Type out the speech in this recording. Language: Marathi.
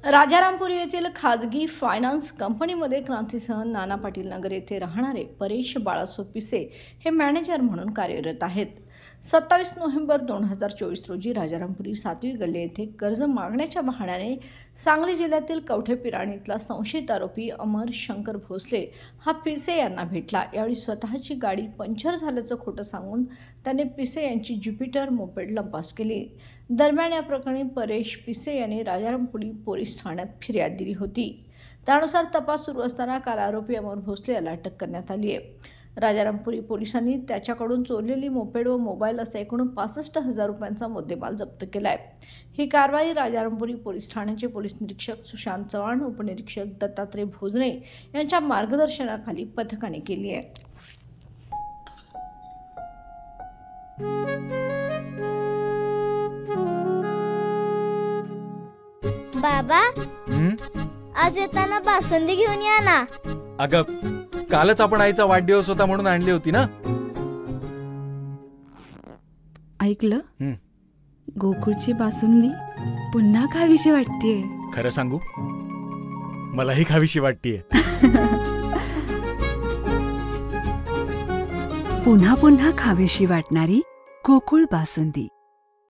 राजारामपुरी येथील खाजगी फायनान्स कंपनीमध्ये क्रांतीसह नाना पाटील नगर येथे राहणारे परेश बाळासो पिसे हे मॅनेजर म्हणून कार्यरत आहेत. 27 नोव्हेंबर 2024 रोजी राजारामपुरी 7वी गल्ली येथे कर्ज मागण्याच्या बहाण्याने सांगली जिल्ह्यातील कवठे पिराणीतला संशयित आरोपी अमर शंकर भोसले हा पिसे यांना भेटला. यावेळी स्वतःची गाडी पंक्चर झाल्याचं खोटं सांगून त्याने पिसे यांची ज्युपिटर मोपेड लंपास केली. दरम्यान या प्रकरणी परेश पिसे यांनी राजारामपुरी पोलीस ठाण्यात फिर्याद दिली होती. त्यानुसार तपास सुरू असताना काल आरोपी अमर भोसले याला अटक करण्यात आली आहे. राजारामपुरी पोलिसांनी त्याच्याकडून चोरलेली मोपेड व मोबाईल असा एकूण 65,000 रुपयांचा मुद्देमाल जप्त केलाय. ही कारवाई राजारामपुरी पोलीस ठाण्याचे पोलीस निरीक्षक सुशांत चव्हाण, उपनिरीक्षक दत्तात्रय भोजने यांच्या मार्गदर्शनाखाली पथकाने केली आहे. बाबा, आज येताना बासुंदी घेऊन या ना. अगं, कालच आपण आईचा वाढदिवस होता म्हणून आणली होती ना. ऐकलं, गोकुळची बासुंदी पुन्हा खावीशी वाटतेय. खरं सांगू, मलाही खावीशी वाटतेय. पुन्हा पुन्हा खावीशी वाटणारी गोकुळ बासुंदी.